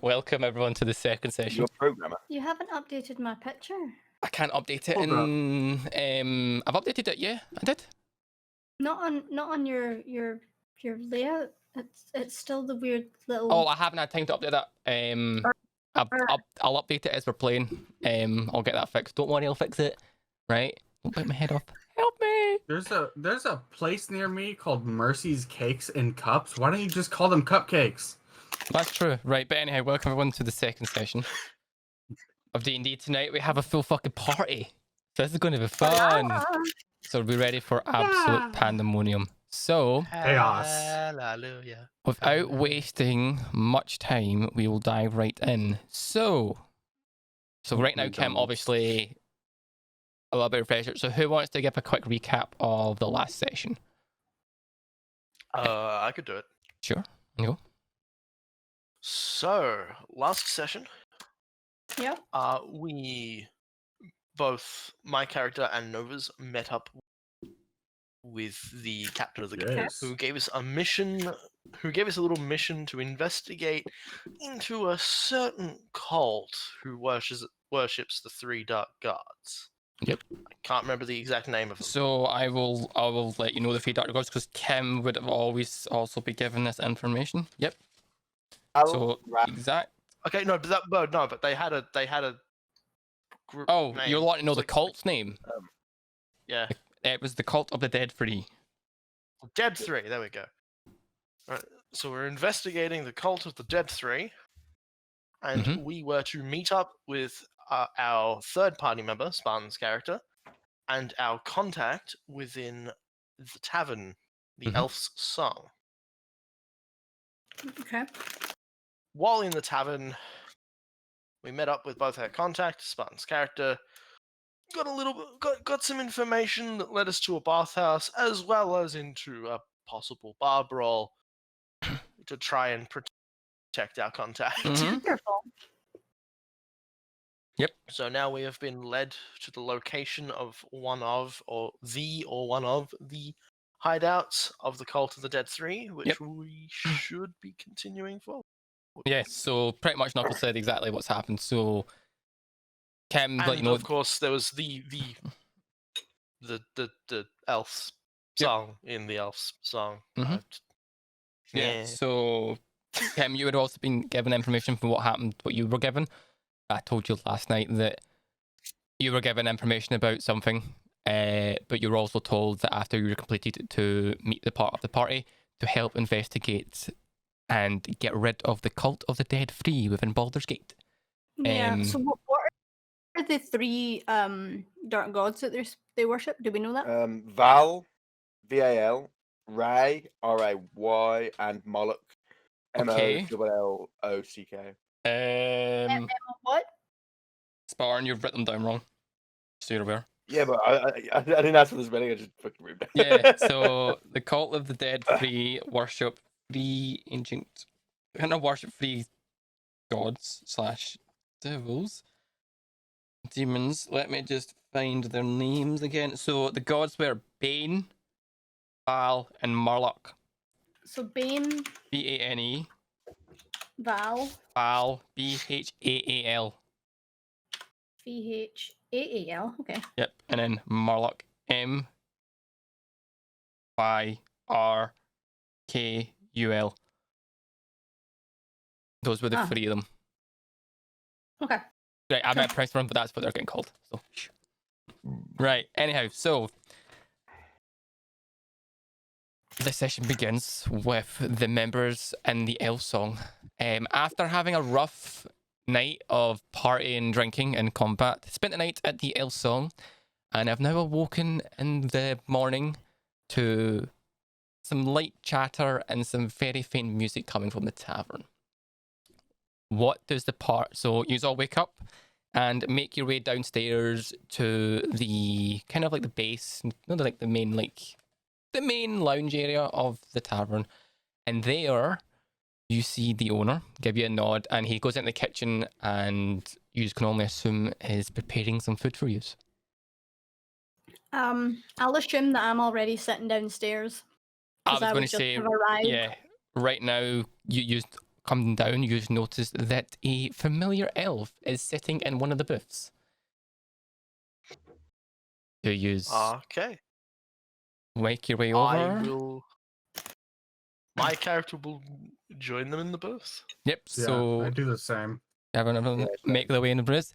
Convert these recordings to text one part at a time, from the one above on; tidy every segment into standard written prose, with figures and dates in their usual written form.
welcome everyone to the second session. You're a programmer. You haven't updated my picture. I can't update it Hold in. I've updated it. Yeah, I did. Not on your layout. It's still the weird little. Oh, I haven't had time to update that. I'll update it as we're playing. I'll get that fixed. Don't worry, I'll fix it. Right? Don't bite my head off. Help me. There's a place near me called Mercy's Cakes and Cups. Why don't you just call them cupcakes? That's true. Right, but anyhow, welcome everyone to the second session of D&D. Tonight we have a full fucking party. So this is going to be fun. So we'll be ready for absolute pandemonium. So, Chaos. Hallelujah. without wasting much time, we will dive right in. So right now, Kim, obviously, a little bit of refresher. So who wants to give a quick recap of the last session? I could do it. Sure. Go. So, last session, Yeah. we both, my character and Nova's, met up with the captain of the guild, Yes. who gave us a mission, who gave us a little mission to investigate into a certain cult who worships the three dark gods. Yep. I can't remember the exact name of them. So I will let you know the three dark gods because Kim would have always also be given this information. Yep. So exact. Okay, no, but they had a group. Oh, name. you want to know It's the like- cult's name? Yeah, It was the Cult of the Dead 3. Dead 3. There we go. Right, so we're investigating the cult of the Dead 3, and Mhm. we were to meet up with our third party member, Spartan's character, and our contact within the tavern, the Mhm. Elf's Song. Okay. While in the tavern, we met up with both our contact, Spartan's character, got some information that led us to a bathhouse, as well as into a possible bar brawl to try and protect our contact. Mhm. Wonderful. Yep. So now we have been led to the location of one of the hideouts of the Cult of the Dead 3, which Yep. we should be continuing for. Yes, so pretty much Knuckles said exactly what's happened. So Kim, And let you know. of course, there was the elf's Yep. song in the elf's song. Mhm. Yeah. So Kim, you had also been given information from what happened, what you were given. I told you last night that you were given information about something, but you were also told that after you were completed to meet the part of the party to help investigate and get rid of the Cult of the Dead 3 within Baldur's Gate. Yeah. So what are the three dark gods that they worship? Do we know that? Val, VAL, Ray, RAY, and Moloch, Okay. MOLLOCK. What? Spartan, you've written them down wrong. So you're aware. Yeah, but I didn't ask for the spelling. I just fucking read it. Yeah, so the Cult of the Dead 3 worship three ancient, kind of worship three gods / devils, demons. Let me just find their names again. So the gods were Bane, Baal, and Murloc. So Bane, Bane, Val, Baal, Bhaal. VHAAL. Okay. Yep, and then Murloc, MYRKUL. Those were the three of them. Okay. Right, I meant press run, but that's what they're getting called. So, right. Anyhow, so the session begins with the members in the Elf Song. After having a rough night of partying, drinking, and combat, spent the night at the Elf Song, and have now awoken in the morning to some light chatter and some very faint music coming from the tavern. What does the part? So you all wake up and make your way downstairs to the kind of like the base, not like the main lounge area of the tavern, and there you see the owner give you a nod, and he goes into the kitchen, and you can only assume is preparing some food for you. I'll assume that I'm already sitting downstairs. I was going to just say, have arrived. yeah, right now you come down, you've noticed that a familiar elf is sitting in one of the booths. Do you Okay. make your way I over? will. My character will join them in the booth. Yep. Yeah, So I do the same. everyone Yeah, make their way in the booth.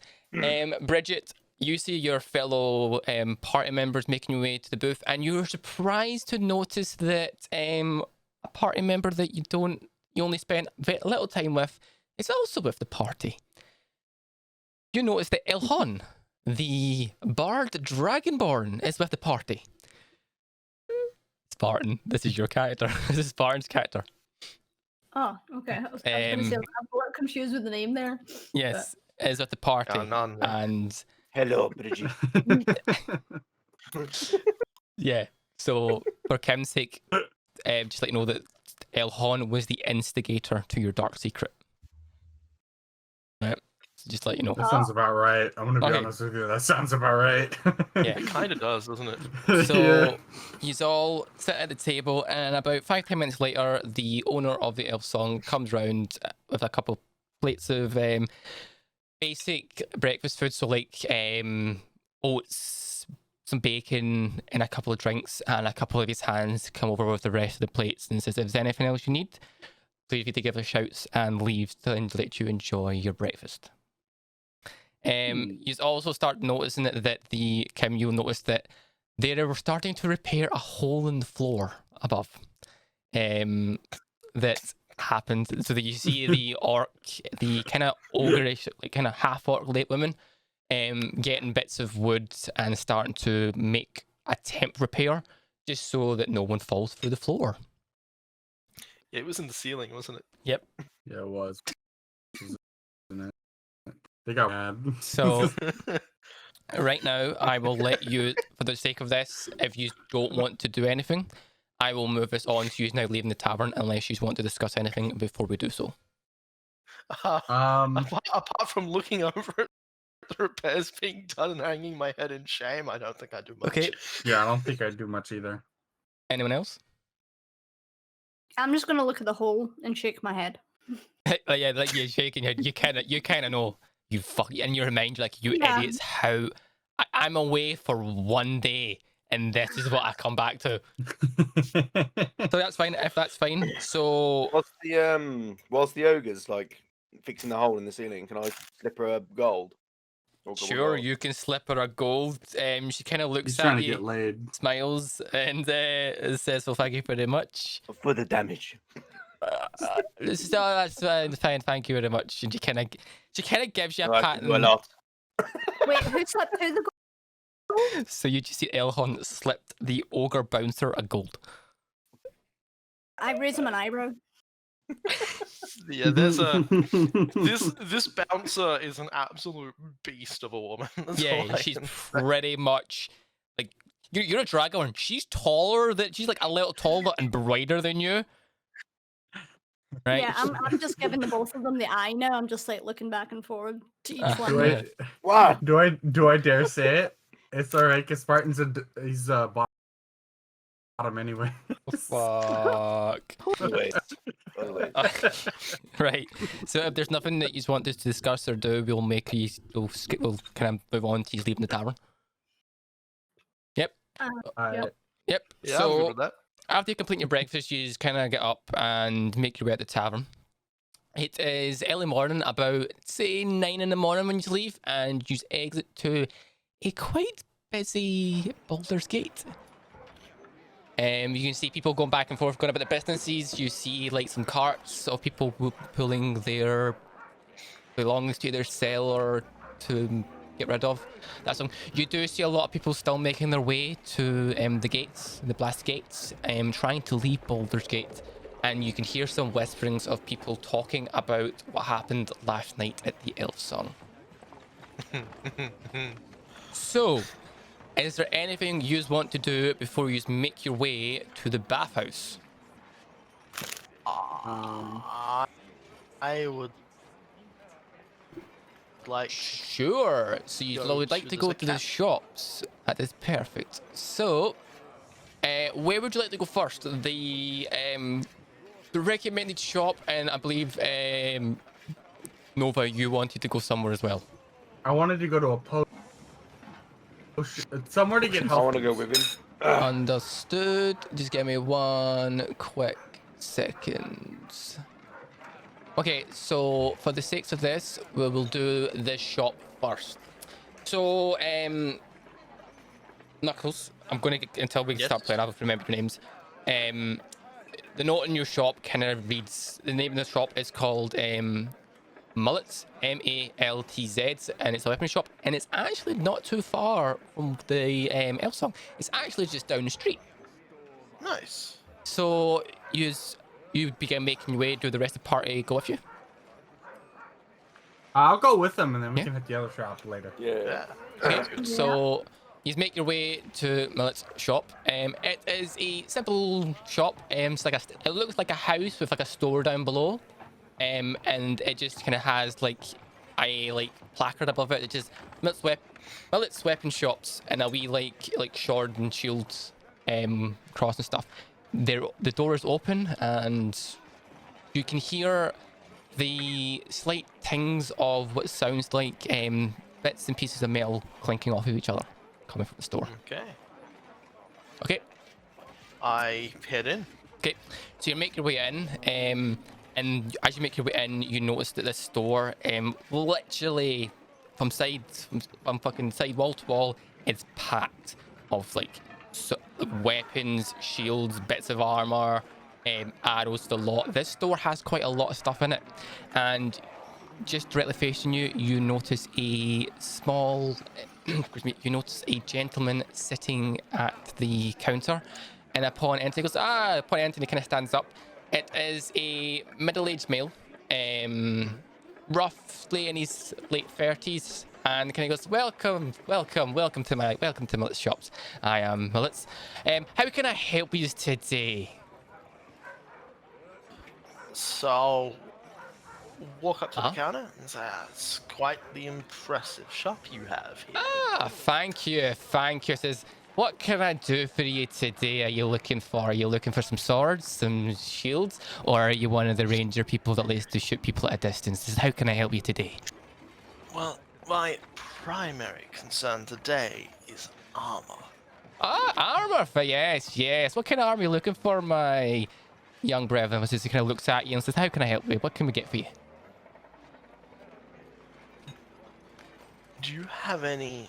Bridget, you see your fellow party members making your way to the booth, and you're surprised to notice that a party member that you only spent very little time with is also with the party. You notice that Elhon, the bard dragonborn, is with the party. Spartan, this is your character. This is Spartan's character. Oh, okay. I was going to say, I'm a little confused with the name there. Yes, is with the party. none. And Hello, Bridget. yeah, so for Kim's sake, just let you know that Elhon was the instigator to your dark secret. Right, so just let you know. That sounds about right. I'm gonna be Okay. honest with you. That sounds about right. Yeah. It kind of does, doesn't it? So you all sit at the table, and about 5-10 minutes later, the owner of the elf song comes round with a couple plates of basic breakfast food, so like oats, some bacon, and a couple of drinks, and a couple of his hands come over with the rest of the plates and says, if there's anything else you need, please feel free to give us shouts, and leaves to let you enjoy your breakfast. You also start noticing that Kim, you'll notice that they were starting to repair a hole in the floor above. That happened, so that you see the orc, the kind of ogreish, like kind of half orc late woman, getting bits of wood and starting to make a temp repair, just so that no one falls through the floor. Yeah, it was in the ceiling, wasn't it? Yep. Yeah, it was. They got mad. So right now, I will let you, for the sake of this, if you don't want to do anything, I will move this on to you now leaving the tavern, unless you want to discuss anything before we do so. Apart from looking over at the repairs being done and hanging my head in shame, I don't think I do much. Okay. Yeah, I don't think I'd do much either. Anyone else? I'm just going to look at the hole and shake my head. Yeah, like you're shaking your head. You kind of know, you fuck, in your mind, like, you Yeah. idiots, how I'm away for one day, and this is what I come back to. So that's fine. If that's fine. So Whilst the ogre's like fixing the hole in the ceiling, can I slip her a gold? Or gold sure, gold? you can slip her a gold. She kind of He's looks trying at to you, get laid. smiles, and says, "Well, thank you very much." For the damage. So that's fine. Thank you very much. And she kind of gives you a I pat. can do a lot. Wait, who slipped through the gold? So you just see Elhon slipped the ogre bouncer a gold. I raise him an eyebrow. Yeah, there's a this bouncer is an absolute beast of a woman. That's all Yeah, I she's can say. pretty much like you're a dragon. She's taller she's like a little taller and brighter than you. Right? Yeah, I'm just giving the both of them the eye now. I'm just like looking back and forward to each Do one. Do I, Wow. do I dare say it? It's alright, because Spartan's he's bottom anyway. Fuck. Always. Right. So if there's nothing that you want us to discuss or do, we'll kind of move on to you leaving the tavern. Yep. Alright. Yep. Yeah, I'm good So with that. after you complete your breakfast, you just kind of get up and make your way at the tavern. It is early morning, about say 9 in the morning when you leave, and you exit to a quite busy Baldur's Gate. You can see people going back and forth, going about their businesses. You see like some carts of people pulling their belongings to either sell or to get rid of. That's something. You do see a lot of people still making their way to the gates, the blast gates, trying to leave Baldur's Gate. And you can hear some whisperings of people talking about what happened last night at the Elf Song. So, is there anything you want to do before you make your way to the bathhouse? I would like. Sure. So you Go would like to to the go to the Zakat. shops. That is perfect. So, where would you like to go first? The the recommended shop, and I believe Nova, you wanted to go somewhere as well. I wanted to go to a somewhere to get I health. want to go boosts. with him. Understood. Just give me 1 quick second. Okay, so for the sakes of this, we will do this shop first. So, Knuckles, I'm going to, until we start playing, I'll remember your names. The note in your shop kind of reads, the name of the shop is called Mullets, M-A-L-T-Z, and it's a weapon shop, and it's actually not too far from the elf song. It's actually just down the street. Nice. So you begin making your way. Do the rest of the party go with you? I'll go with them, and then we Yeah. can hit the other shop later. Yeah. Okay, so you make your way to Millet's shop. It is a simple shop. It's like it looks like a house with like a store down below. And it just kind of has like a placard above it. It just Millet's weapon shops, and a wee like sword and shields cross and stuff. The door is open, and you can hear the slight tings of what sounds like bits and pieces of metal clinking off of each other coming from the store. Okay. I head in. Okay, so you make your way in, and as you make your way in, you notice that this store, literally from fucking side wall to wall, it's packed of like weapons, shields, bits of armor, arrows, the lot. This store has quite a lot of stuff in it, and just directly facing you, you notice a small, you notice a gentleman sitting at the counter, and upon entering, he goes, upon entering, he kind of stands up. It is a middle-aged male, roughly in his late 30s, and kind of goes, welcome to Millet's shops. I am Millet's. How can I help you today? So I'll walk up to the counter and say, it's quite the impressive shop you have here. Thank you. Says, what can I do for you today? Are you looking for some swords, some shields, or are you one of the ranger people that likes to shoot people at a distance? Says, how can I help you today? Well, my primary concern today is armor. Armor for yes. What kind of armor are you looking for, my young brethren? He kind of looks at you and says, how can I help you? What can we get for you? Do you have any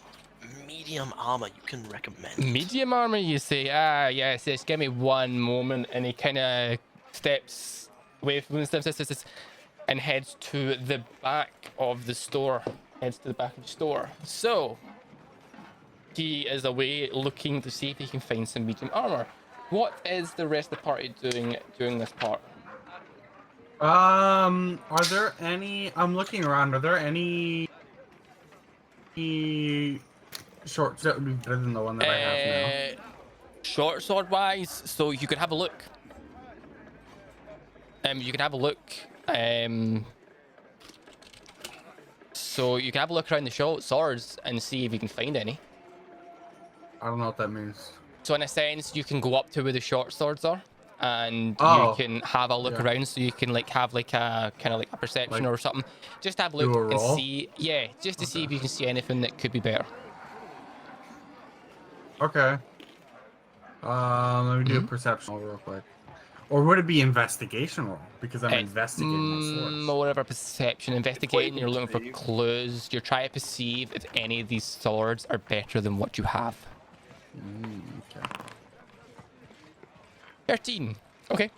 medium armor you can recommend? Medium armor, you say? Yes. Give me one moment. And he kind of steps away from the and heads to the back of the store. So he is away looking to see if he can find some medium armor. What is the rest of the party doing during this part? Are there any? I'm looking around. Are there any shorts that would be better than the one that I have now? Short sword wise, so you could have a look. So you can have a look around the short swords and see if you can find any. I don't know what that means. So in a sense, you can go up to where the short swords are, and Oh, you can have a look around. So you can have a kind of a perception or something. Just have a look and roll? see. Yeah, just to see if you can see anything that could be better. Okay. Let me do a perception roll real quick. Or would it be investigation roll? Because I'm investigating the swords. Whatever perception, investigating. You're looking for perceive. clues. You're trying to perceive if any of these swords are better than what you have. Okay. 13. Okay.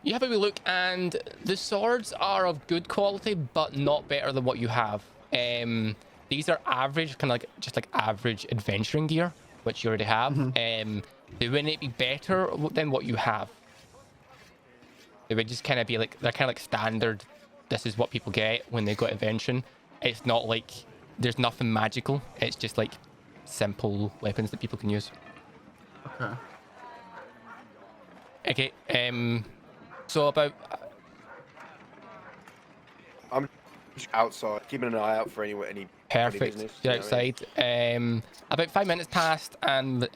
You have a wee look, and the swords are of good quality, but not better than what you have. These are average, kind of just like average adventuring gear, which you already have. They wouldn't be better than what you have. They would just kind of be like, they're kind of like standard. This is what people get when they go adventuring. It's not like there's nothing magical. It's just like simple weapons that people can use. Okay. Okay. So about I'm just outside, keeping an eye out for any perfect. business, You're you know what I mean? outside. About 5 minutes passed, and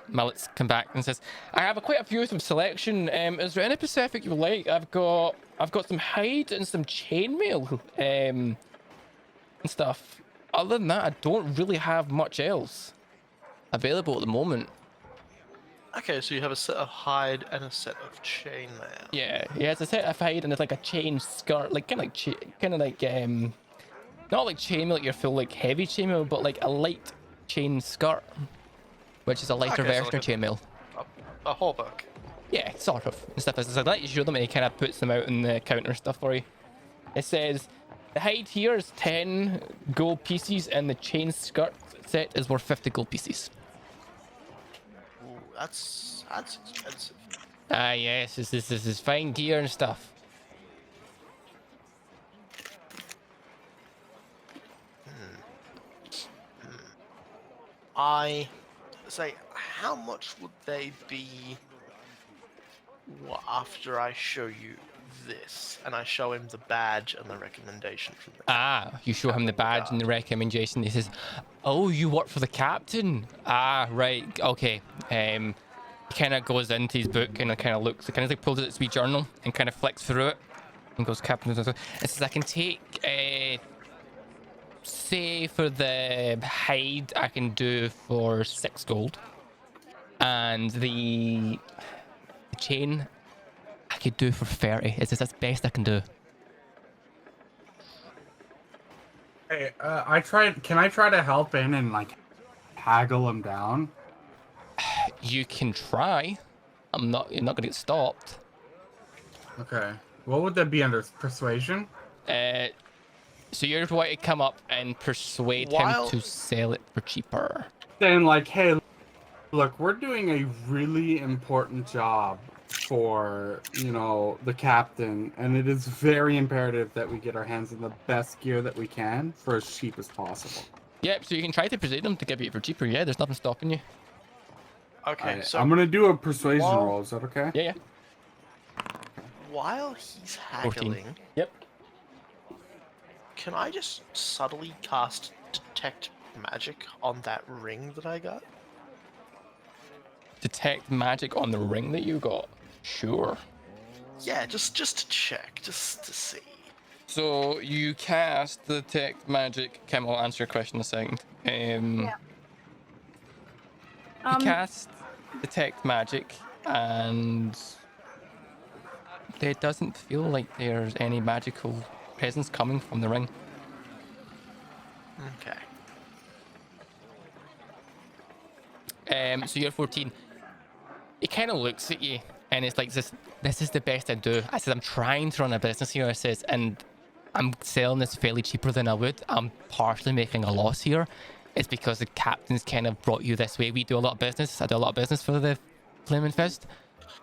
Mallet's come back and says, I have quite a few of some selection. Is there any specific you like? I've got some hide and some chainmail and stuff. Other than that, I don't really have much else available at the moment. Okay, so you have a set of hide and a set of chainmail. Yeah, it's a set of hide and it's like a chain skirt, like kind of like not like chainmail, like your full like heavy chainmail, but like a light chain skirt, which is a lighter Okay, so version of chainmail. A hauberk. Yeah, sort of. And stuff. So I let you show them and he kind of puts them out in the counter and stuff for you. It says, the hide here is 10 gold pieces and the chain skirt set is worth 50 gold pieces. Ooh, that's expensive. Ah, yes, this is fine gear and stuff. I say, how much would they be after I show you this? And I show him the badge and the recommendation from the Ah, you show him the badge and the recommendation. He says, oh, you work for the captain? Ah, right, okay. He kind of goes into his book and kind of looks, kind of like pulls out his wee journal and kind of flicks through it and goes, captain, it says, I can take, say for the hide, I can do for 6 gold. And the chain, I could do for 30. It's just that's best I can do. Hey, can I try to help in and like haggle him down? You can try. You're not gonna get stopped. Okay. What would that be under persuasion? So you're going to come up and persuade him to sell it for cheaper. Saying like, hey, look, we're doing a really important job for, you know, the captain, and it is very imperative that we get our hands on the best gear that we can for as cheap as possible. Yep, so you can try to persuade him to give you it for cheaper. Yeah, there's nothing stopping you. Okay, so I'm gonna do a persuasion roll. Is that okay? Yeah. while he's 14. haggling, Yep. can I just subtly cast detect magic on that ring that I got? Detect magic on the ring that you got. Sure. Yeah, just to check, just to see. So you cast the detect magic. Kim, I'll answer your question in a second. You cast detect magic, and it doesn't feel like there's any magical presence coming from the ring. Okay. So you're 14. He kind of looks at you, and it's like, this is the best I do. I said, I'm trying to run a business here. I says, and I'm selling this fairly cheaper than I would. I'm partially making a loss here. It's because the captain's kind of brought you this way. We do a lot of business. I do a lot of business for the Flaming Fist.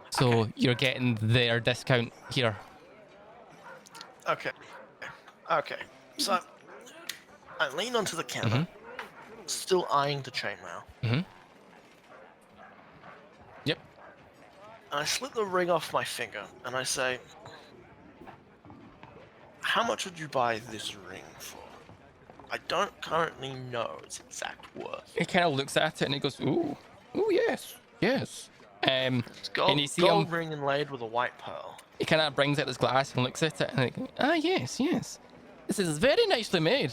So you're getting their discount here. Okay. Okay. So I lean onto the counter, still eyeing the chainmail. Yep. And I slip the ring off my finger, and I say, how much would you buy this ring for? I don't currently know its exact worth. He kind of looks at it and he goes, ooh, yes. It's gold, and you see gold him, ring inlaid with a white pearl. he kind of brings out his glass and looks at it and like, yes. This is very nicely made.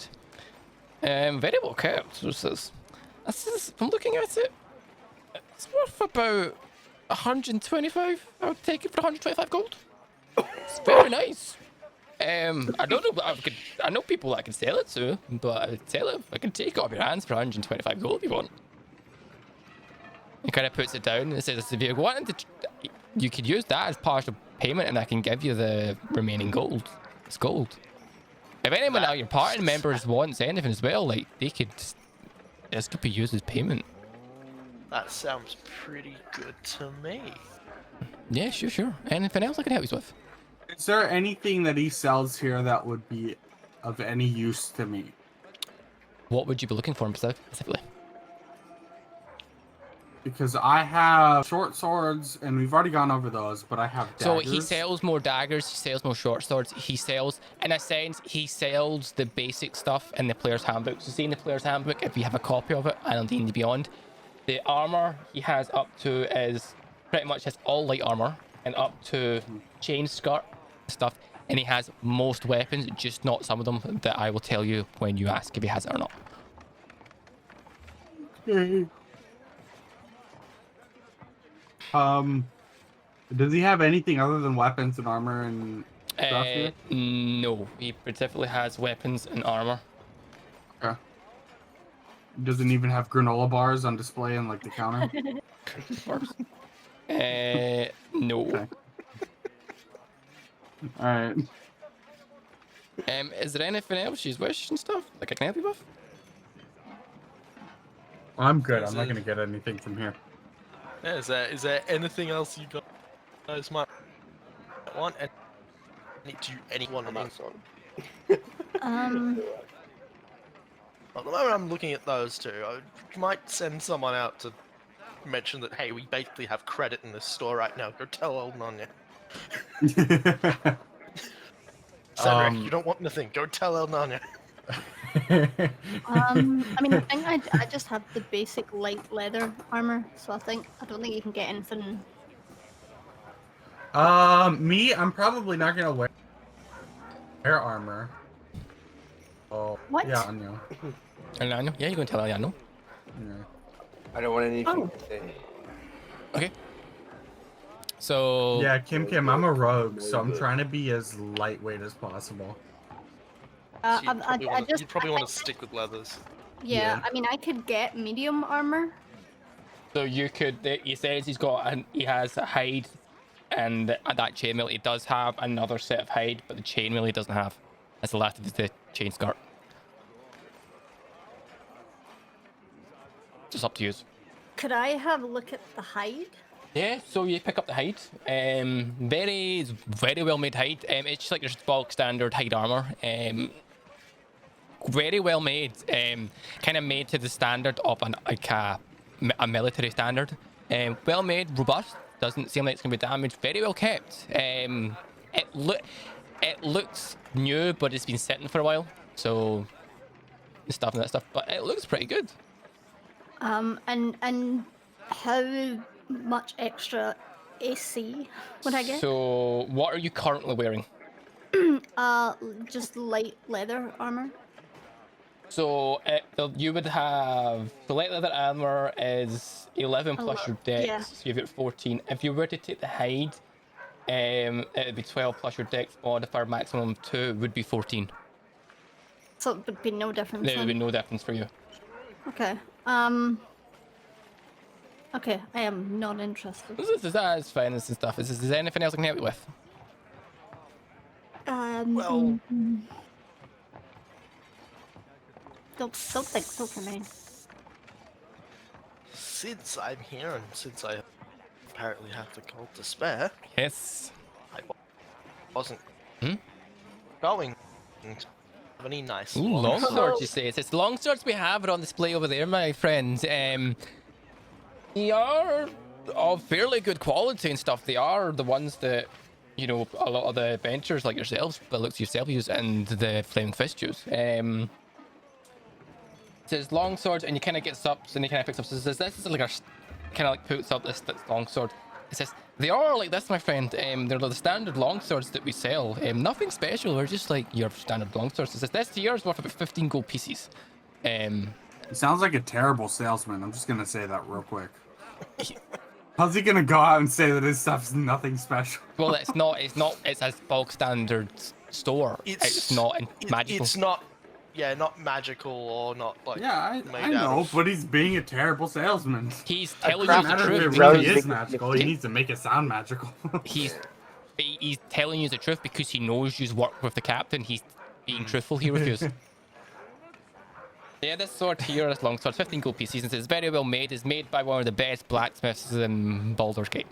Very well kept. So this is, I'm looking at it, it's worth about 125. I would take it for 125 gold. It's very nice. I don't know, but I know people that I can sell it to, but I'd sell it. I can take it off your hands for 125 gold if you want. He kind of puts it down and says, if you wanted to, you could use that as part of payment and I can give you the remaining gold. It's gold. If anyone out of your party members wants anything as well, like, this could be used as payment. That sounds pretty good to me. Yeah, sure. Anything else I can help you with? Is there anything that he sells here that would be of any use to me? What would you be looking for specifically? Because I have short swords, and we've already gone over those, but I have daggers. So he sells more daggers, he sells more short swords, he sells, in a sense, he sells the basic stuff in the player's handbook. So see in the player's handbook, if you have a copy of it, and on D&D Beyond, The armor he has up to is pretty much his all light armor and up to chain skirt stuff. And he has most weapons, just not some of them that I will tell you when you ask if he has it or not. Does he have anything other than weapons and armor and stuff here? No, he specifically has weapons and armor. Okay. Doesn't even have granola bars on display on like the counter. No. Okay. All right. Is there anything else you wish and stuff? Like I can help you with? I'm good. I'm not gonna get anything from here. Yeah, is there anything else you guys might want? Anyone I'm else? outside. At the moment I'm looking at those two, I might send someone out to mention that, hey, we basically have credit in this store right now. Go tell old Nanya. Cedric, you don't want nothing. Go tell El Nanya. I mean, I think I just have the basic light leather armor, so I don't think you can get anything. Me, I'm probably not gonna wear armor. Oh, What? yeah, I know. Aliano? Yeah, you can tell Aliano. Yeah. I don't want anything Oh. to say. Okay. So Yeah, Kim, I'm a rogue, so I'm trying to be as lightweight as possible. So I just you'd probably I want to think- stick with leathers. Yeah, Yeah. I mean, I could get medium armor. So you could. He says he has a hide, and that chainmail he does have another set of hide, but the chainmail he doesn't have. That's the last of the chain skirt. Just up to you. Could I have a look at the hide? Yeah, so you pick up the hide. Very well made hide. It's just like your bulk standard hide armor. Very well made. Kind of made to the standard of a military standard. Well made, robust. Doesn't seem like it's gonna be damaged. Very well kept. It looks new, but it's been sitting for a while. So stuff and that stuff. But it looks pretty good. And how much extra AC would I get? So what are you currently wearing? Just light leather armor. So you would have the light leather armor is 11 plus your dex, yeah. so you've got 14. If you were to take the hide, it would be 12 plus your dex modifier, maximum of 2 would be 14. So it would be no difference. There would be then. no difference for you. Okay. Okay, I am not interested. That's fine and stuff. Is there anything else I can help you with? Well- Don't think so for me. Since I'm here and since I apparently have the gold to spare, Yes. I wasn't Hmm? going to have any nice Ooh, long swords, you say. It's long swords we have on display over there, my friends. They are of fairly good quality and stuff. They are the ones that, you know, a lot of the benchers like yourselves, but looks yourself use, and the Flaming Fist use. It says long swords, and you kind of get subs, and you kind of picks up. So it says this is like a kind of like puts up this long sword. It says they are like this, my friend. They're the standard long swords that we sell. Nothing special. They're just like your standard long swords. It says this here is worth about 15 gold pieces. He sounds like a terrible salesman. I'm just gonna say that real quick. How's he gonna go out and say that his stuff's nothing special? Well, it's not. It's a bulk standard store. It's not magical. It's not, yeah, not magical or not like. Yeah, I made out know, of- but he's being a terrible salesman. He's A telling Doesn't you the matter if it truth. Rose really is Dick- magical. He needs to make it sound magical. He's telling you the truth because he knows you work with the captain. He's being truthful here with you. Yeah, this sword here, this long sword, 15 gold pieces, and it's very well made. It's made by one of the best blacksmiths in Baldur's Gate.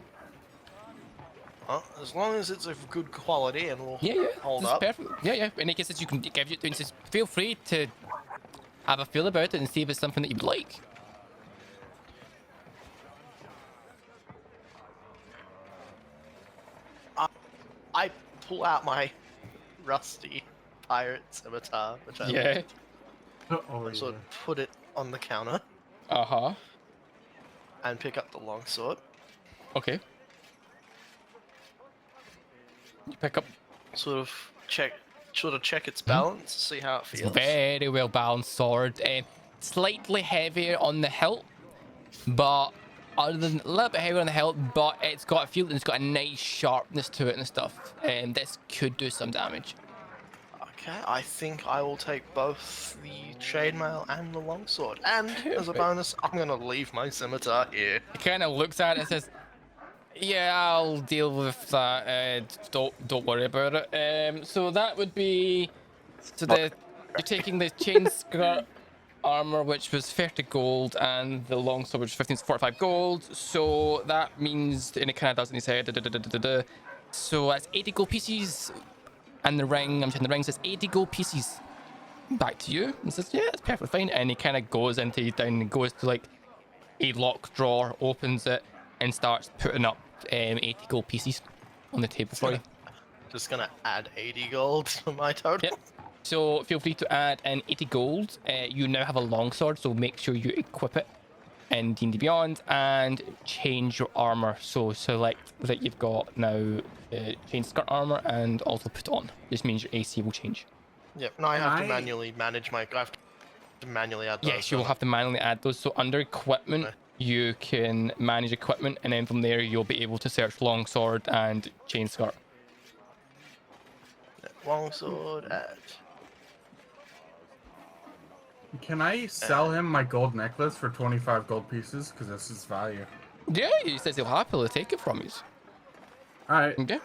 Well, as long as it's of good quality and will Yeah, hold this is up. perfect. Yeah. In any cases, you can give it. Just feel free to have a feel about it and see if it's something that you'd like. I pull out my rusty pirate scimitar, which I Yeah. Oh, sort of put it on the counter. Uh huh. and pick up the longsword. Okay. You pick up. Sort of check its balance, see how it It's feels. very well balanced sword. Slightly heavier on the hilt, but other than a little bit heavier on the hilt, but it's got a feel and it's got a nice sharpness to it and stuff. And this could do some damage. Okay, I think I will take both the chainmail and the longsword. And as a Perfect. bonus, I'm gonna leave my scimitar here. He kind of looks at it and says, "Yeah, I'll deal with that. Don't worry about it." So that would be you're taking the chain skirt armor, which was 30 gold, and the longsword, which was 45 gold. So that means, and it kind of does in his head. So that's 80 gold pieces, and the ring. I'm checking the ring says 80 gold pieces. Back to you. And says, "Yeah, it's perfectly fine." And he kind of goes goes to like a lock drawer, opens it, and starts putting up 80 gold pieces on the table for you. Just gonna add 80 gold to my total. Yep. So feel free to add an 80 gold. You now have a longsword, so make sure you equip it in D&D Beyond and change your armor. So select that you've got now chain skirt armor and also put it on. This means your AC will change. Yep. No, I have to manually manage my. I have to manually add those. Yes, you will have to manually add those. So under equipment, Okay. you can manage equipment, and then from there you'll be able to search longsword and chain skirt. Longsword add. Can I sell him my gold necklace for 25 gold pieces? Because this is value. Yeah, he says he'll happily take it from you. Alright. Okay.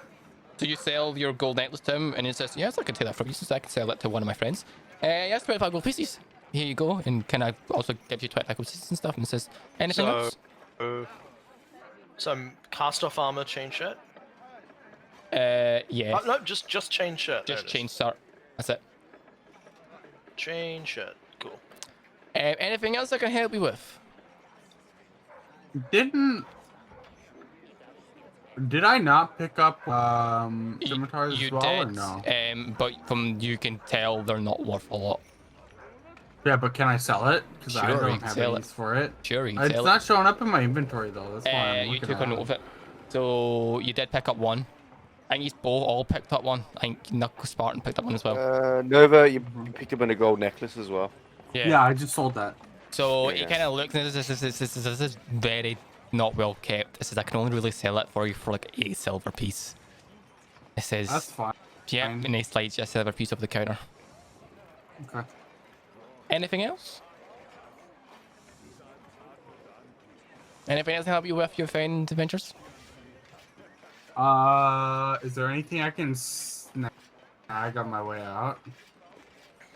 So you sell your gold necklace to him, and he says, "Yes, I can take that from you, since I can sell it to one of my friends. Yes, 25 gold pieces. Here you go." And can I also give you 25 gold pieces and stuff? And says, "Anything else?" So cast off armor, chain shirt. Yeah. No, just chain shirt. there Just it is. chain skirt. That's it. Chain shirt. Cool. Anything else I can help you with? Did I not pick up scimitars You as well, or did, no? but from you can tell they're not worth a lot. Yeah, but can I sell it? Because I Sure, you don't can have sell any it. use for it. Sure, you can It's sell not showing up in my inventory though. That's why I'm you looking took a at note of it. So you did pick up one. I think you both all picked up one. I think Knuckle Spartan picked up one as well. Nova, you picked up on a gold necklace as well. Yeah, I just sold that. So he Yeah. kind of looks and this is very not well kept. This is I can only really sell it for you for like a silver piece. It says That's fine. yeah, fine. and he slides you a silver piece off the counter. Okay. Anything else? Anything else to help you with your fine adventures? Is there anything I can snag on my way out?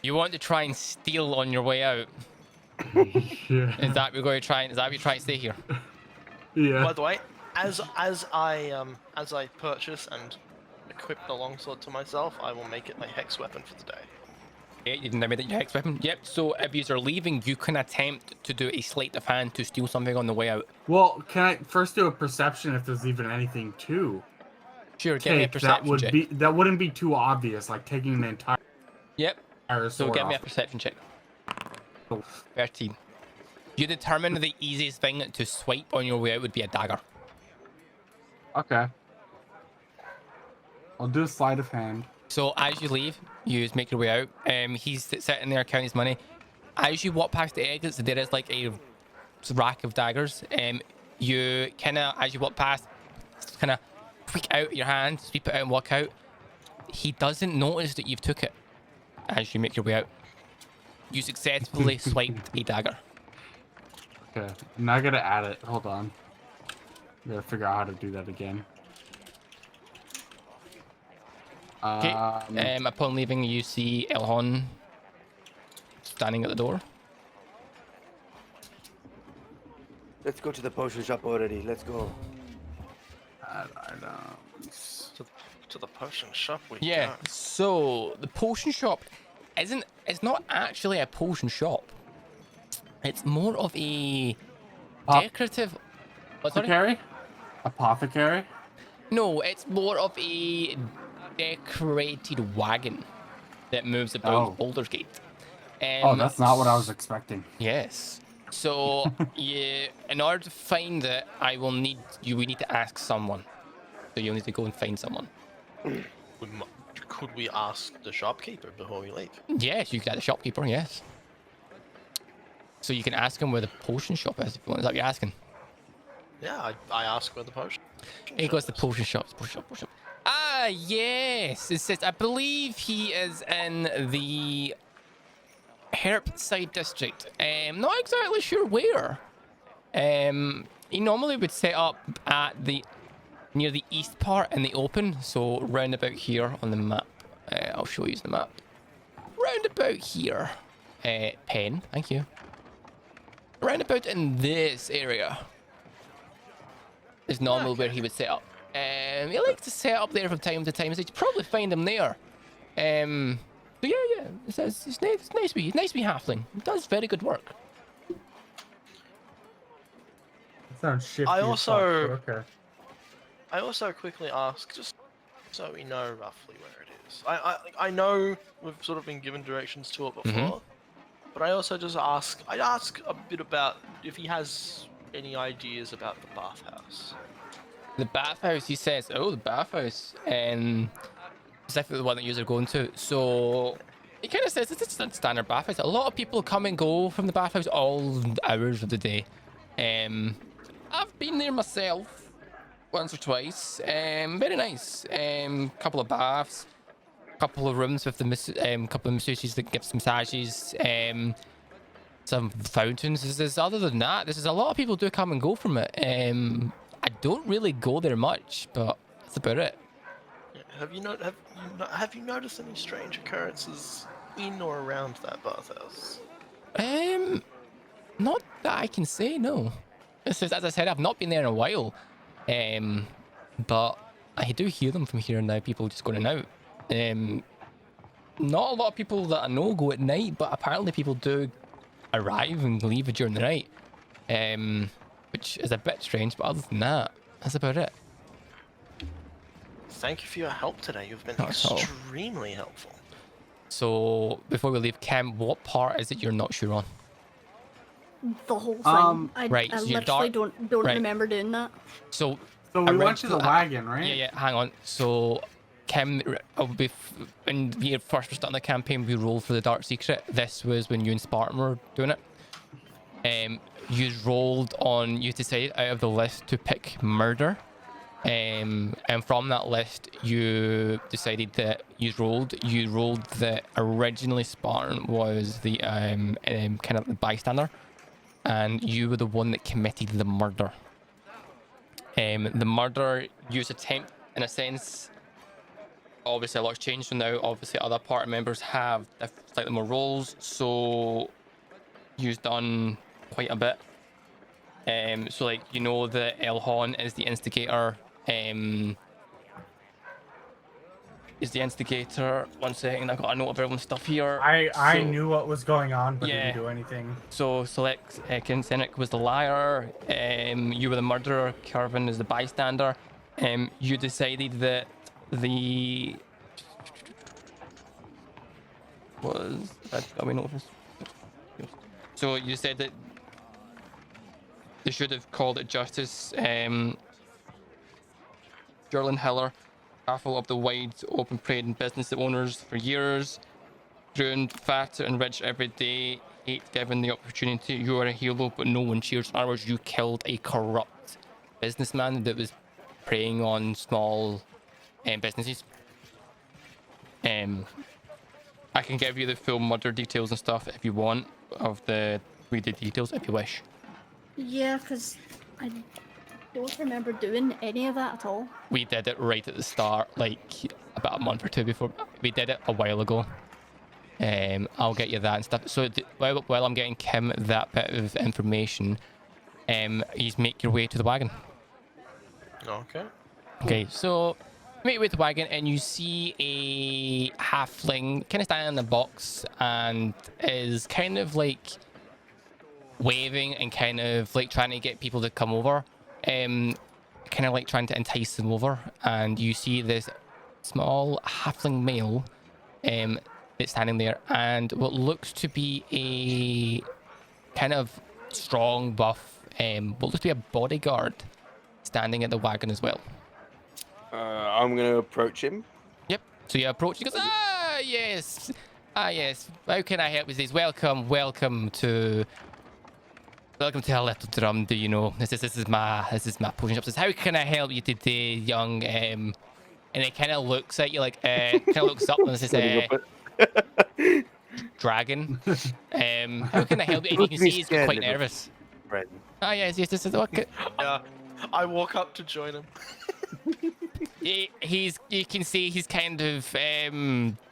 You want to try and steal on your way out? Yeah. Is that we're going to try? Is that we try and stay here? Yeah. By the way, as I purchase and equip the longsword to myself, I will make it my hex weapon for the day. Yeah, you've now made it your hex weapon. Yep. So if you are leaving, you can attempt to do a sleight of hand to steal something on the way out. Well, can I first do a perception if there's even anything to Sure. Give me a take that perception check. that wouldn't be too obvious, like taking the entire Yep. So sword give me a off. perception check. 13. You determine the easiest thing to swipe on your way out would be a dagger. Okay. I'll do a sleight of hand. So as you leave, you make your way out. He's sitting there counting his money. As you walk past the exits, there is like a rack of daggers. You kind of, as you walk past, kind of tweak out your hand, sweep it out and walk out. He doesn't notice that you've took it as you make your way out. You successfully swiped a dagger. Okay. Now I gotta add it. Hold on. I gotta figure out how to do that again. Okay. Upon leaving, you see Elhon standing at the door. Let's go to the potion shop already. Let's go. To the potion shop we Yeah. go. So the potion shop it's not actually a potion shop. It's more of a decorative. What, sorry? Apothecary? Apothecary? No, it's more of a decorated wagon that moves about Oh. Baldur's Gate. Oh, that's not what I was expecting. Yes. So yeah, in order to find it, we need to ask someone. So you'll need to go and find someone. Could we ask the shopkeeper before we leave? Yes, you can get the shopkeeper. Yes. So you can ask him where the potion shop is if you want. Is that what you're asking? Yeah, I ask where the potion. He goes to is. potion shop. Potion shop. Ah, yes. It says I believe he is in the Herpside district. Not exactly sure where. He normally would set up at near the east part in the open, so round about here on the map. I'll show you the map. Round about here. Pen, thank you. Round about in this area is normally where he would set up. He likes to set up there from time to time, so you'd probably find him there. So yeah, it's nice to be halfling. He does very good work. That sounds shifty. I as also- fuck, but okay. I also quickly ask, just so we know roughly where it is. I know we've sort of been given directions to it before, but I also just ask. I ask a bit about if he has any ideas about the bathhouse. The bathhouse, he says. Oh, the bathhouse. Specifically the one that you're going to. So he kind of says it's a standard bathhouse. A lot of people come and go from the bathhouse all hours of the day. I've been there myself once or twice. Very nice. Couple of baths, couple of rooms with the couple of masseuses that give some massages. Some fountains. Other than that, this is a lot of people do come and go from it. I don't really go there much, but that's about it. Have you noticed any strange occurrences in or around that bathhouse? Not that I can say, no. As I said, I've not been there in a while. But I do hear them from here and now, people just going out. Not a lot of people that I know go at night, but apparently people do arrive and leave during the night. Which is a bit strange, but other than that, that's about it. Thank you for your help today. You've been Not at all. extremely helpful. So, before we leave, Kim, what part is it you're not sure on? The whole thing. I right, so you're literally dark- don't right. remember doing that. So, So we went to the originally- wagon, right? Yeah, hang on. So, Kim, when we first were starting the campaign, we rolled for the Dark Secret. This was when you and Spartan were doing it. You rolled on, you decided out of the list to pick murder. And from that list, you decided that you rolled that originally Spartan was the kind of the bystander, and you were the one that committed the murder. The murder used attempt, in a sense. Obviously, a lot's changed, so now obviously other party members have slightly more roles, so you've done quite a bit. So like, you know that Elhon is the instigator. Is the instigator. 1 second, I got a note of everyone's stuff here. I So- knew what was going on, but Yeah. didn't do anything. So Select Kinsenik was the liar. You were the murderer. Kervin is the bystander. You decided that the was that got me notice. So you said that they should have called it justice. Jerlin Hiller, careful of the wide open trade and business owners for years, growing fatter and rich every day, hate given the opportunity. You are a hero, but no one cheers ours. You killed a corrupt businessman that was preying on small businesses. I can give you the full murder details and stuff if you want, of the details if you wish. Yeah, because I don't remember doing any of that at all. We did it right at the start, like about a month or two before. We did it a while ago. I'll get you that and stuff. So while I'm getting Kim that bit of information, you make your way to the wagon. Okay. Okay, so make your way to the wagon and you see a halfling kind of standing in the box and is kind of like waving and kind of like trying to get people to come over. Kind of like trying to entice them over, and you see this small halfling male that's standing there, and what looks to be a kind of strong, buff, what looks to be a bodyguard standing at the wagon as well. I'm going to approach him. Yep. So you approach. He goes, ah, yes. Ah, yes. How can I help you? He says, welcome to our little drum. Do you know? This is my potion shop. Says, how can I help you today, young? And it kind of looks at you like, kind of looks up and says, dragon. How can I help you? And you can see he's quite nervous. Friend. Ah, yes. This is okay. Yeah. I walk up to join him. You can see he's kind of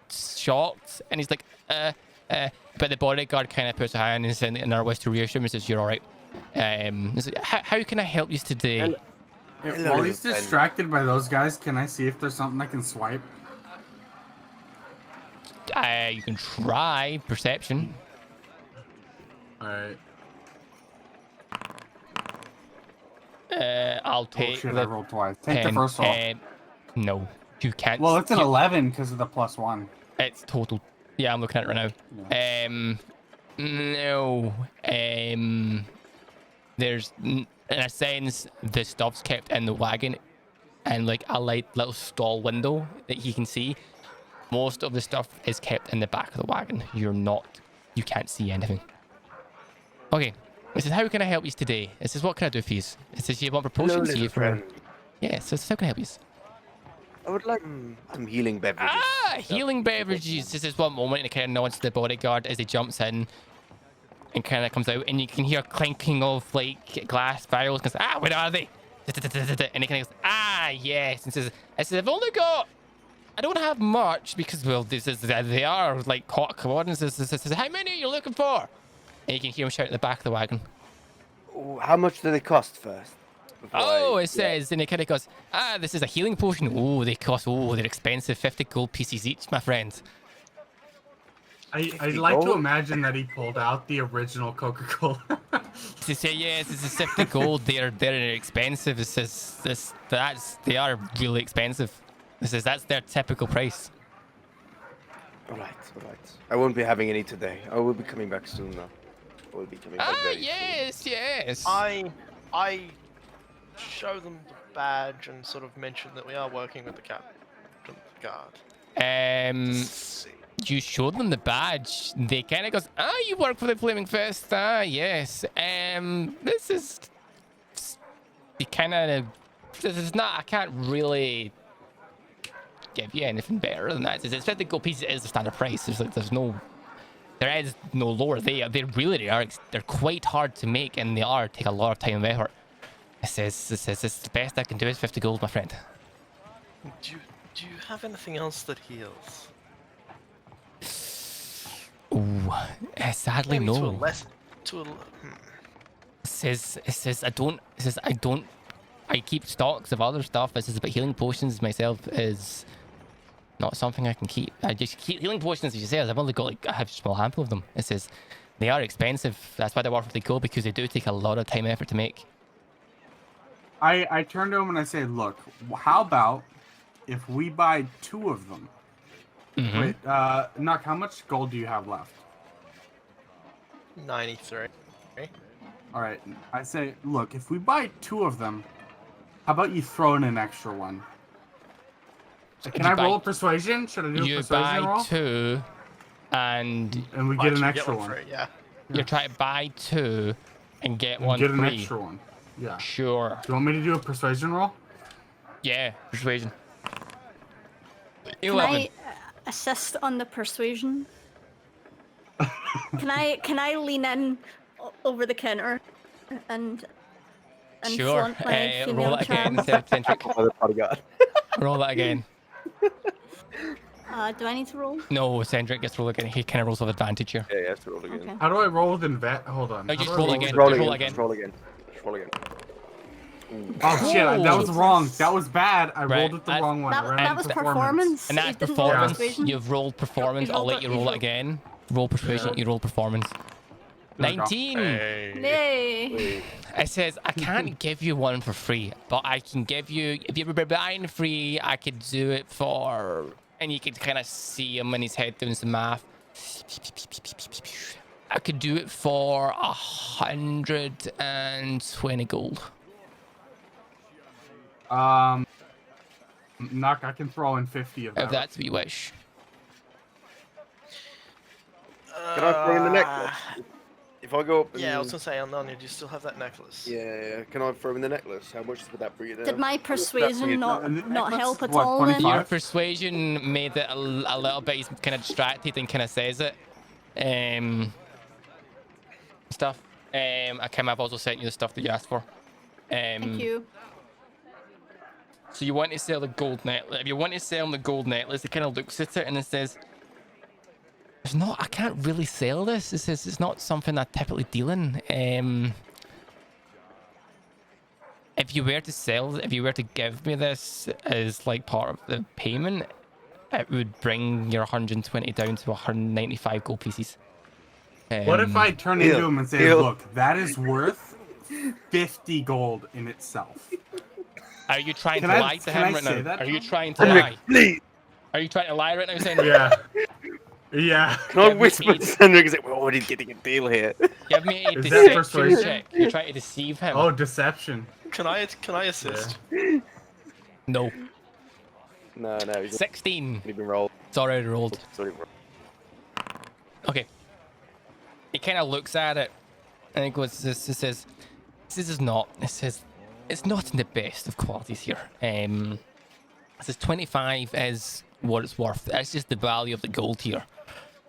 shocked, and he's like, but the bodyguard kind of puts a hand in our west to reassure him and says, you're all right. He's like, how can I help you today? While he's distracted by those guys, can I see if there's something I can swipe? You can try perception. Alright. I'll Oh take shit, the I rolled twice. Take the first roll. No, you can't. Well, it's an 11 because of the +1. It's total. Yeah, I'm looking at it right now. No. There's in a sense the stuff's kept in the wagon, and like a little stall window that you can see. Most of the stuff is kept in the back of the wagon. You can't see anything. Okay. It says, how can I help you today? It says, what can I do for you? It says, you want proportions? Hello, little friend. Yeah, so how can I help you? I would like some healing beverages. Ah, healing beverages. This is one moment, and it kind of nods to the bodyguard as he jumps in and kind of comes out, and you can hear clinking of like glass barrels. Goes, where are they? And he kind of goes, yes. And says, I've only got. I don't have much because, well, they are like hot commodities. Says, how many are you looking for? And you can hear him shout at the back of the wagon. Oh, how much do they cost first? It says, and it kind of goes, this is a healing potion. Oh, they're expensive. 50 gold pieces each, my friend. I'd like to imagine that he pulled out the original Coca-Cola. They say, yes, this is 50 gold. They're expensive. It says, they are really expensive. It says, that's their typical price. All right. I won't be having any today. I will be coming back soon, though. I will be coming back very yes. I show them the badge and sort of mention that we are working with the captain guard. You showed them the badge. They kind of goes, you work for the Flaming Fist. Yes. This is not. I can't really give you anything better than that. It's 50 gold pieces is the standard price. There is no lower. They really are. They're quite hard to make, and they take a lot of time and effort. It says the best I can do is 50 gold, my friend. Do you have anything else that heals? Ooh, sadly Maybe no. It says I don't. I keep stocks of other stuff. It says, but healing potions myself is not something I can keep. I just keep healing potions, as you say. I've only got like a small handful of them. It says they are expensive. That's why they're worth the gold, because they do take a lot of time and effort to make. I turn to him and I say, look, how about if we buy 2 of them? Mm-hmm. Wait, Nuck, how much gold do you have left? 93. All right, I say, look, if we buy 2 of them, how about you throw in an extra one? Can I roll a persuasion? Should I do a persuasion roll? You buy 2, and we get an extra one. Yeah. You try to buy 2 and get one Get an free. extra one. Yeah. Sure. Do you want me to do a persuasion roll? Yeah, persuasion. Can 11. I assist on the persuasion? Can I lean in over the counter and Sure. flaunt my Roll female it again, charm? Cedric. Oh, the bodyguard. Roll that again. Do I need to roll? No, Cedric gets to roll again. He kind of rolls with advantage here. Yeah, have to roll again. Okay. How do I roll with Hold on. No, How just do I roll again. Just roll Just again. roll again. Just roll again. Just roll again. Oh shit, that was wrong. That was bad. I Right, rolled with the wrong one. I ran That out was of performance. And You that's didn't roll performance. persuasion. You've rolled performance. I'll let you roll it again. Roll persuasion. You roll performance. There we go. 19. Yay! It says I can't give you one for free, but I can give you, if you were buying free, I could do it for, and you could kind of see him in his head doing some math. I could do it for 120 gold. Knock, I can throw in 50 of that. If that's what you wish. Can I throw in the necklace? If I go up and... Yeah, I was gonna say, Nanya, do you still have that necklace? Yeah, can I throw in the necklace? How much would that bring it down? Did my persuasion not necklace help is at what, all 25? then? Your persuasion made it a little bit. He's kind of distracted and kind of says it. Stuff. I've also sent you the stuff that you asked for. Thank you. So you want to sell the gold necklace. If you want to sell him the gold necklace, he kind of looks at it and it says, "There's not. I can't really sell this. It says it's not something I typically deal in. If you were to give me this as like part of the payment, it would bring your 120 down to 195 gold pieces." What if I turn Deal. into him and say, Deal. look, that is worth 50 gold in itself? Are you trying Can to I- lie to can I him right say now? that Are to you him? trying to lie? Henrik, please! Are you trying to lie right now, saying, Yeah. Yeah. Can I Give me whisper eight. to Henrik and say, we're already getting a deal here? "Give me a Is that deception persuasion? check"? You're trying to deceive him. Oh, deception. Can I assist? No. No, he's 16. already been rolled. It's already rolled. Sorry, bro. Okay. He kind of looks at it and he goes, "This is not. It says it's not in the best of qualities here. It says 25 is what it's worth. That's just the value of the gold here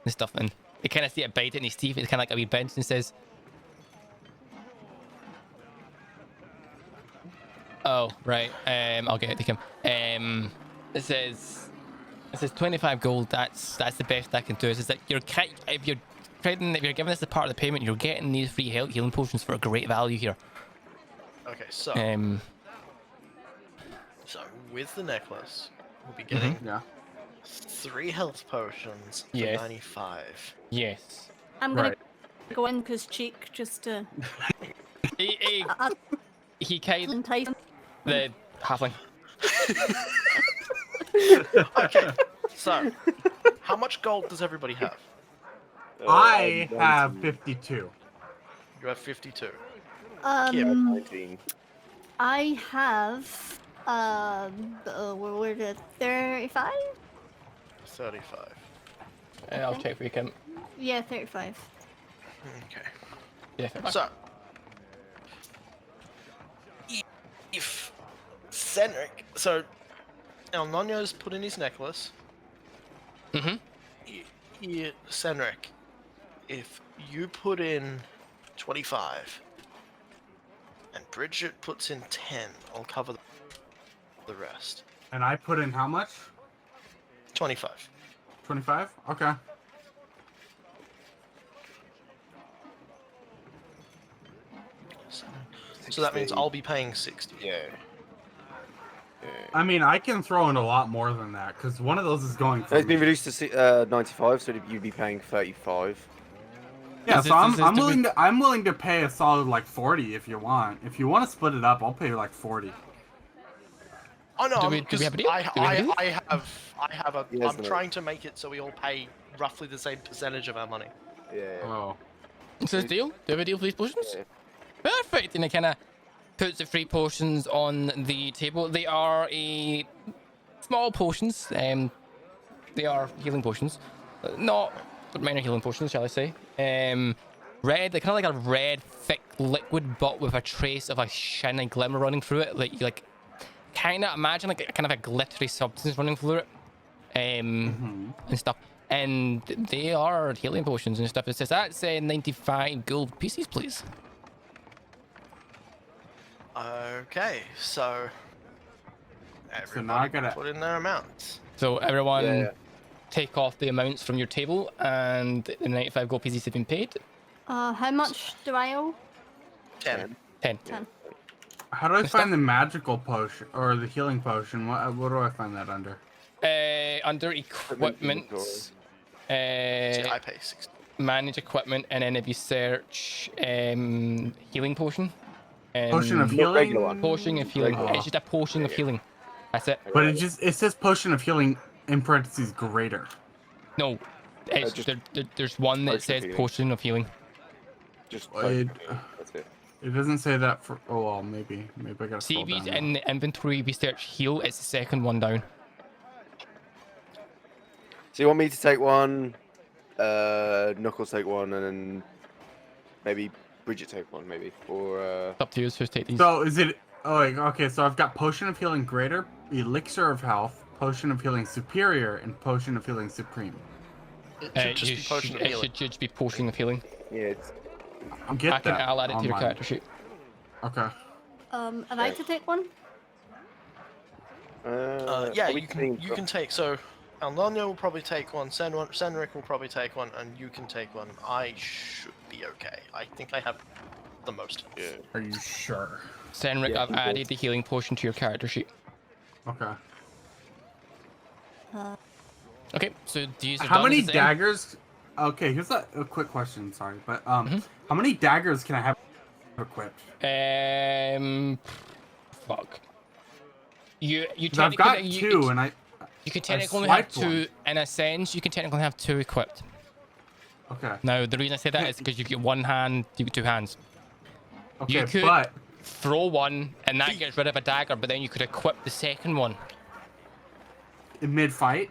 and stuff." And he kind of see a bite in his teeth. It's kind of like a wee bench and says, "Oh, right. I'll get it to him. It says 25 gold. That's the best I can do. It says that if you're giving this as part of the payment, you're getting these free healing potions for a great value here." Okay, so Um, with the necklace, we'll be getting Yeah. 3 health potions for Yes. 95. yes. I'm gonna Right. go in because cheek just to He kind entice him. the halfling. Okay, so how much gold does everybody have? I have 19. 52. You have 52. Um, 19. I have where did 35? 35. I'll check for you, Kim. Yeah, 35. Okay. Yeah. So, if Cedric, so El Nonio's put in his necklace. Mhm. Cedric, if you put in 25 and Bridget puts in 10, I'll cover the rest. And I put in how much? 25. 25? Okay. So that means I'll be paying 60. Yeah. I mean, I can throw in a lot more than that, because one of those is going for It's been me. reduced to 95, so you'd be paying 35. Yeah, Is so this- I'm, is this I'm to be- willing to I'm willing to pay a solid like 40 if you want. If you want to split it up, I'll pay like 40. Oh no, Do we have a deal? I Do we have a deal? have a. Yes, I'm no. trying to make it so we all pay roughly the same percentage of our money. Yeah. Oh. It says deal. Do you have a deal for these potions? Yeah. Perfect. And it kind of puts the free potions on the table. They are small potions. They are healing potions, not minor healing potions, shall I say? Red. They're kind of like a red, thick liquid, but with a trace of a shiny glimmer running through it. Like you like kind of imagine like kind of a glittery substance running through it, and stuff. And they are healing potions and stuff. It says that's 95 gold pieces, please. Okay, so everybody now I gotta- put in their amounts. So everyone Yeah. take off the amounts from your table, and the 95 gold pieces have been paid. How much do I owe? 10. 10. 10. How do I Good find the magical potion or the healing potion? What do I find that under? Under equipment, See, I pay 60. manage equipment, and then if you search healing potion. Potion of Not healing. regular one. Potion of healing. Regular. It's just a potion of healing. That's it. But it says potion of healing in parentheses greater. No, It's, just there's one that potion of says healing. potion of healing. Just It, that's it. it doesn't say that for. Oh well, maybe I gotta See, scroll if down. in the inventory we search heal, it's the second one down. So you want me to take one, Knuckles take one, and then maybe Bridget take one, maybe, or It's up to you who's take these. So is it? Oh, like, okay. So I've got potion of healing greater, elixir of health, potion of healing superior, and potion of healing supreme. It should just be potion of it healing. should just be potion of healing. yeah, it's I'll add it to your character sheet. Okay. Am I to take one? Yeah, are we you taking- can take. So, Alnonia will probably take one. Senric will probably take one, and you can take one. I should be okay. I think I have the most. Yeah. Are you sure? Senric, Yeah, I've he added does. the healing potion to your character sheet. Okay. Okay, so do you How many daggers? Okay, here's a quick question. Sorry, but Mm-hmm. how many daggers can I have equipped? Fuck. You 'Cause I've got technically- two, and I. You can I technically only have swiped two. In a sense, you can technically have two equipped. Okay. Now, the reason I say that is because you get one hand, you get two hands. Okay, could- but Throw one, and that gets rid of a dagger, but then you could equip the second one. in mid-fight,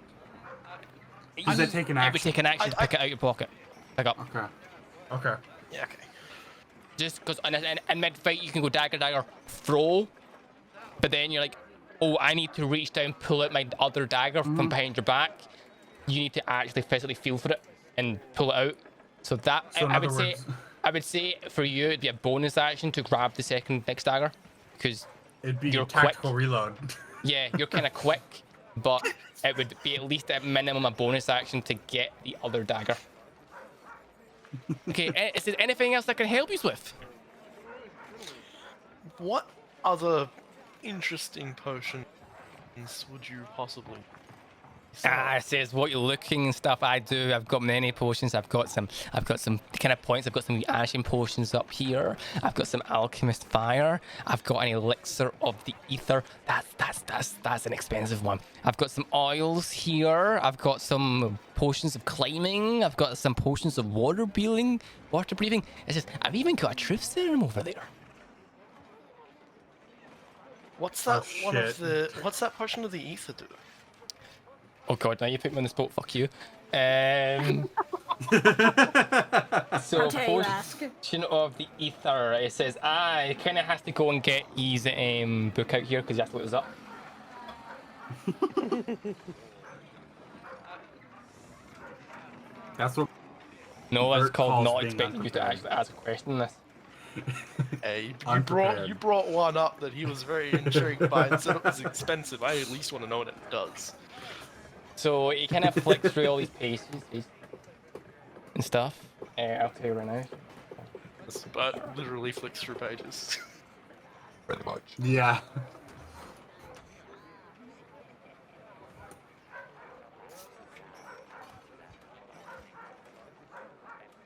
does that take an It would action? take an action to pick it out of your pocket. Pick up. Okay. Okay. Yeah, okay. Just because in mid-fight, you can go dagger, dagger, throw, but then you're like, oh, I need to reach down, pull out my other dagger from behind your back. You need to actually physically feel for it and pull it out. So that So in I other would say, words- I would say for you it'd be a bonus action to grab the second next dagger, because It'd be You're tactical quick. reload. yeah, you're kind of quick, but it would be at least at minimum a bonus action to get the other dagger. Okay, is there anything else I can help you with? What other interesting potions would you possibly? It says what you're looking and stuff. I do. I've got many potions. I've got some kind of points. I've got some ashen potions up here. I've got some alchemist fire. I've got an elixir of the ether. That's an expensive one. I've got some oils here. I've got some potions of climbing. I've got some potions of water breathing. It's just I've even got a truth serum over there. What's that Oh, one of shit. the? What's that potion of the ether do? Oh god, now you put me on the spot. Fuck you. So How dare you ask? potion of the ether. It says it kind of has to go and get his book out here because you have to look this up. That's what. No, it's Bert called calls not being expecting you to unprepared. actually ask a question in this. Hey, Unprepared. you brought one up that he was very intrigued by and said it was expensive. I at least want to know what it does. So you kind of flick through all these pages and stuff. I'll tell you right now. But literally flicks through pages. Pretty much. Yeah.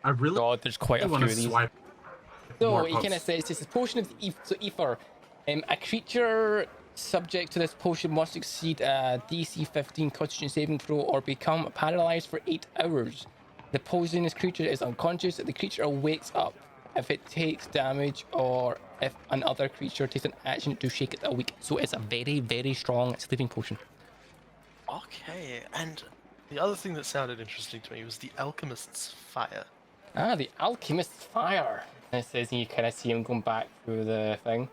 I really God, there's quite a few want of to these. swipe. So more he kind of posts. says this is potion of the ether. A creature subject to this potion must succeed a DC 15 Constitution saving throw or become paralyzed for 8 hours. The poisonous creature is unconscious. The creature wakes up if it takes damage or if another creature takes an action to shake it awake. So it's a very, very strong sleeping potion. Okay, and the other thing that sounded interesting to me was the alchemist's fire. The alchemist's fire. And it says you kind of see him going back through the thing.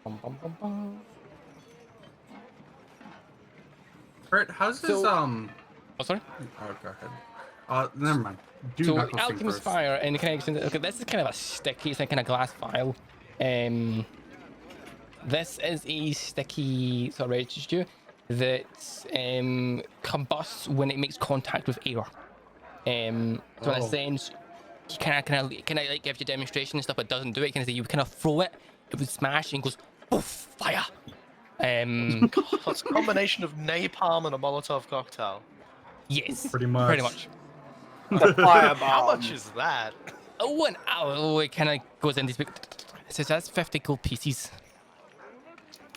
Bum, bum, bum, bum. Bert, how's this So- Oh, sorry. Oh, go ahead. Never mind. Do So Knuckles thing alchemist first. fire and okay, this is kind of a sticky, it's like kind of glass vial. This is a sticky sort of residue that combusts when it makes contact with air. So in a Oh. sense, you kind of like gives you demonstration and stuff, but doesn't do it. Kind of you kind of throw it, it would smash and goes poof, fire. So it's a combination of napalm and a Molotov cocktail. Yes, Pretty much. Pretty much. The firebomb. How much is that? Oh, and it kind of goes into it says that's 50 gold pieces.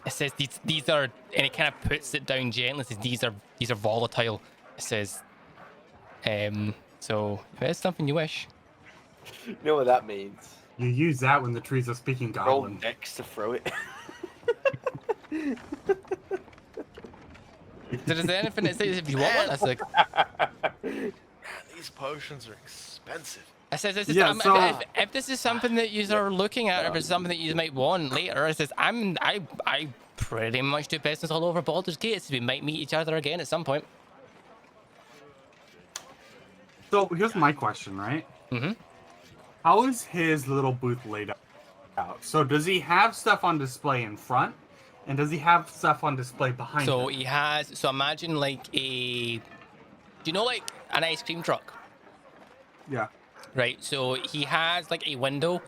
It says these are, and it kind of puts it down gently. It says these are volatile. It says, so if it's something you wish. You know what that means? You use that when the trees are speaking Roll goblin. Dex to throw it. Is there anything that says if you want one? That's like, These potions are expensive. it says this is, Yeah, so- if this is something that you are looking at, or if it's something that you might want later, it says I pretty much do business all over Baldur's Gate. So we might meet each other again at some point. So here's my question, right? Mm-hmm. How is his little booth laid out? So does he have stuff on display in front? And does he have stuff on display behind So him? he has. So imagine like do you know like an ice cream truck? Yeah. Right. So he has like a window,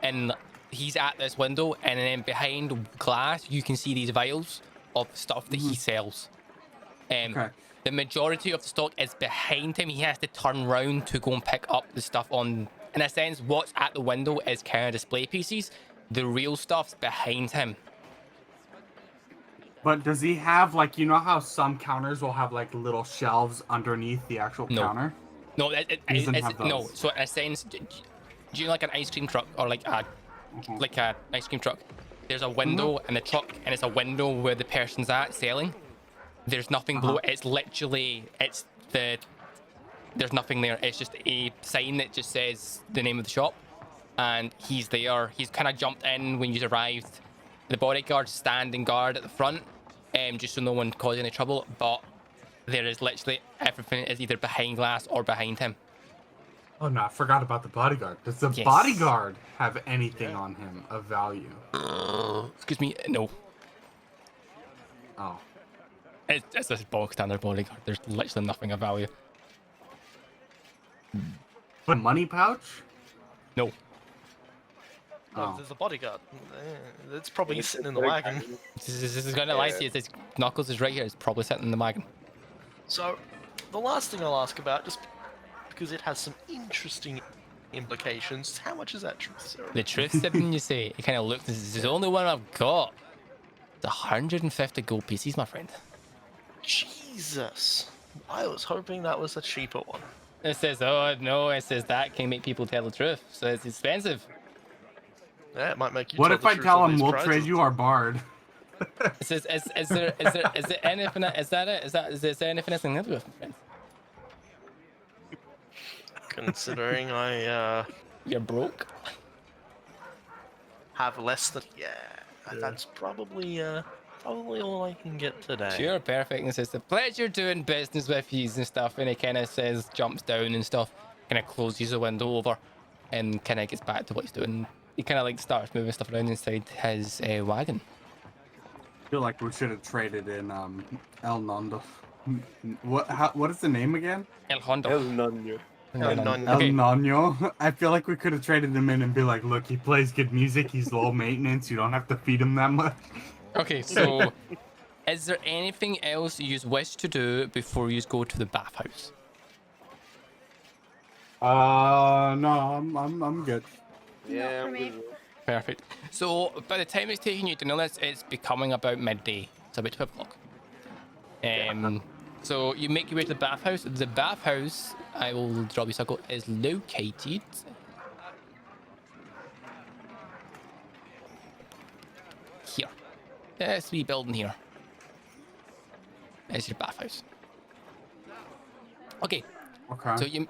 and he's at this window, and then behind glass you can see these vials of stuff that he sells. Okay. The majority of the stock is behind him. He has to turn round to go and pick up the stuff on. In a sense, what's at the window is kind of display pieces. The real stuff's behind him. But does he have, like, you know how some counters will have, like, little shelves underneath the actual No. counter? No, He doesn't it's, have no. those. So in a sense, do you know like an ice cream truck or like a ice cream truck? There's a window in the truck, and it's a window where the person's at selling. There's nothing below. It's literally there's nothing there. It's just a sign that just says the name of the shop, and he's there. He's kind of jumped in when you arrived. The bodyguard's standing guard at the front, just so no one caused any trouble. But there is literally everything is either behind glass or behind him. Oh, no, I forgot about the bodyguard. Does the Yes. bodyguard have anything on him of value? Excuse me, no. Oh. It's this bog standard bodyguard. There's literally nothing of value. But money pouch? No. No, Oh. there's a bodyguard. It's probably sitting in the wagon. This is gonna lie to you. This Knuckles is right here. It's probably sitting in the wagon. So, the last thing I'll ask about, just because it has some interesting implications, how much is that truth serum? The truth sipping, you say. It kind of looks. This is the only one I've got. It's 150 gold pieces, my friend. Jesus! I was hoping that was a cheaper one. It says, oh no, it says that can make people tell the truth, so it's expensive. Yeah, it might make you What tell if the I truth tell on him these we'll prices. trade you our bard? It says, is there anything? Is that it? Is there anything else in the with, my friend? Considering I You're broke. have less than that's probably all I can get today. Sure, perfect. And it says, the pleasure doing business with you and stuff. And it kind of says, jumps down and stuff, kind of closes the window over and kind of gets back to what he's doing. He kind of like starts moving stuff around inside his wagon. I feel like we should have traded in El Nando. What is the name again? El Hondo. El Nano. El Nano. El Okay. Nano. I feel like we could have traded him in and be like, look, he plays good music, he's low maintenance, you don't have to feed him that much. Okay, so is there anything else you wish to do before you go to the bathhouse? No, I'm good. Yeah, for I'm me. good. Perfect. So by the time it's taking you to know this, it's becoming about midday. It's about 12 o'clock. So you make your way to the bathhouse. The bathhouse, I will drop you a circle, is located here. This wee building here. There's your bathhouse. Okay, Okay. so you